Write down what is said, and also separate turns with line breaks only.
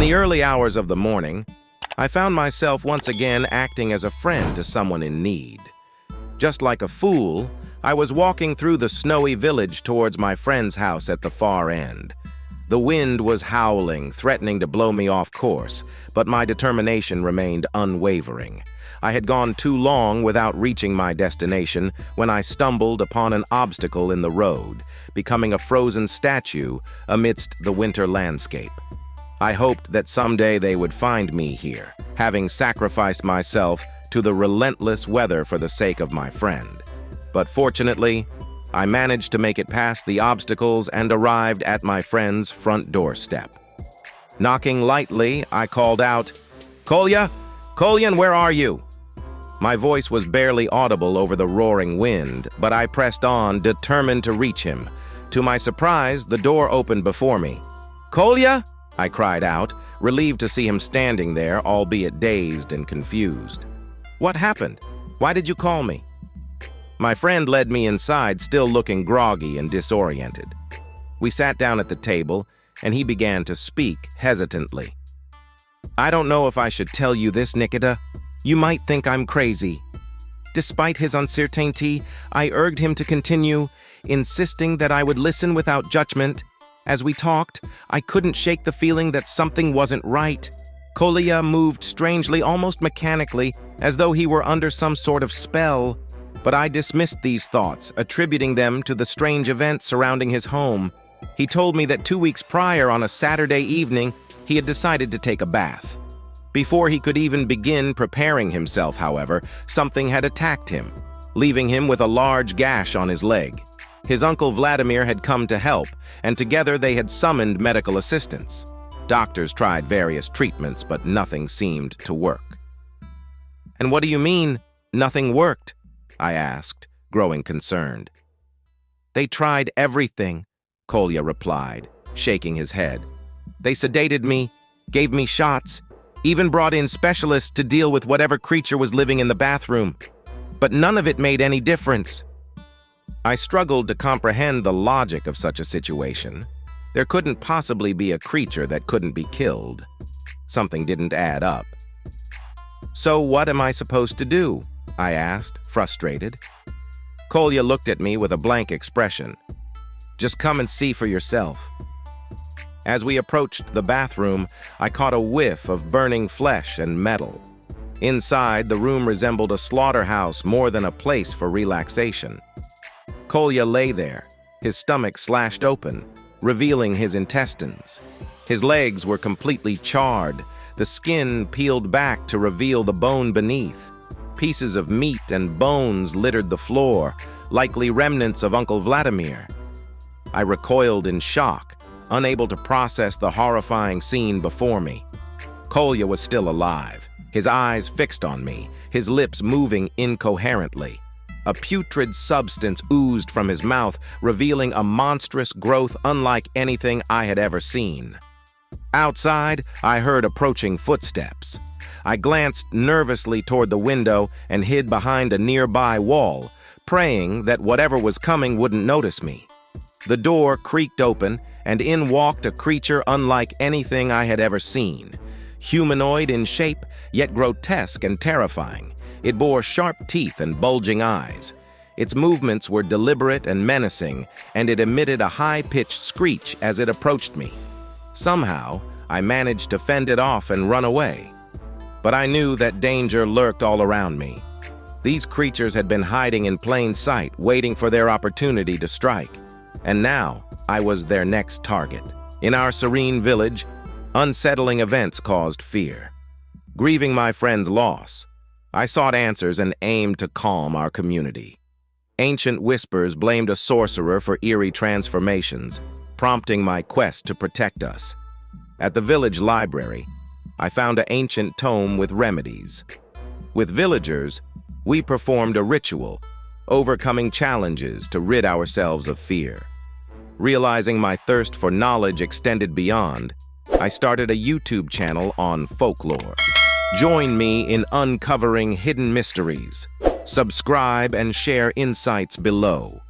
the early hours of the morning, I found myself once again acting as a friend to someone in need. Just like a fool, I was walking through the snowy village towards my friend's house at the far end. The wind was howling, threatening to blow me off course, but my determination remained unwavering. I had gone too long without reaching my destination when I stumbled upon an obstacle in the road, becoming a frozen statue amidst the winter landscape. I hoped that someday they would find me here, having sacrificed myself to the relentless weather for the sake of my friend. But fortunately, I managed to make it past the obstacles and arrived at my friend's front doorstep. Knocking lightly, I called out, "Kolya? Kolyan, where are you?" My voice was barely audible over the roaring wind, but I pressed on, determined to reach him. To my surprise, the door opened before me. "Kolya?" I cried out, relieved to see him standing there, albeit dazed and confused. "What happened? Why did you call me?" My friend led me inside, still looking groggy and disoriented. We sat down at the table, and he began to speak hesitantly. "I don't know if I should tell you this, Nikita. You might think I'm crazy." Despite his uncertainty, I urged him to continue, insisting that I would listen without judgment. As we talked, I couldn't shake the feeling that something wasn't right. Kolya moved strangely, almost mechanically, as though he were under some sort of spell. But I dismissed these thoughts, attributing them to the strange events surrounding his home. He told me that 2 weeks prior, on a Saturday evening, he had decided to take a bath. Before he could even begin preparing himself, however, something had attacked him, leaving him with a large gash on his leg. His uncle Vladimir had come to help, and together they had summoned medical assistance. Doctors tried various treatments, but nothing seemed to work. "And what do you mean, nothing worked?" I asked, growing concerned. "They tried everything," Kolya replied, shaking his head. "They sedated me, gave me shots, even brought in specialists to deal with whatever creature was living in the bathroom. But none of it made any difference." I struggled to comprehend the logic of such a situation. There couldn't possibly be a creature that couldn't be killed. Something didn't add up. "So what am I supposed to do?" I asked, frustrated. Kolya looked at me with a blank expression. "Just come and see for yourself." As we approached the bathroom, I caught a whiff of burning flesh and metal. Inside, the room resembled a slaughterhouse more than a place for relaxation. Kolya lay there, his stomach slashed open, revealing his intestines. His legs were completely charred, the skin peeled back to reveal the bone beneath. Pieces of meat and bones littered the floor, likely remnants of Uncle Vladimir. I recoiled in shock, unable to process the horrifying scene before me. Kolya was still alive, his eyes fixed on me, his lips moving incoherently. A putrid substance oozed from his mouth, revealing a monstrous growth unlike anything I had ever seen. Outside, I heard approaching footsteps. I glanced nervously toward the window and hid behind a nearby wall, praying that whatever was coming wouldn't notice me. The door creaked open, and in walked a creature unlike anything I had ever seen. Humanoid in shape, yet grotesque and terrifying. It bore sharp teeth and bulging eyes. Its movements were deliberate and menacing, and it emitted a high-pitched screech as it approached me. Somehow, I managed to fend it off and run away. But I knew that danger lurked all around me. These creatures had been hiding in plain sight, waiting for their opportunity to strike. And now, I was their next target. In our serene village, unsettling events caused fear. Grieving my friend's loss, I sought answers and aimed to calm our community. Ancient whispers blamed a sorcerer for eerie transformations, prompting my quest to protect us. At the village library, I found an ancient tome with remedies. With villagers, we performed a ritual, overcoming challenges to rid ourselves of fear. Realizing my thirst for knowledge extended beyond, I started a YouTube channel on folklore. Join me in uncovering hidden mysteries. Subscribe and share insights below.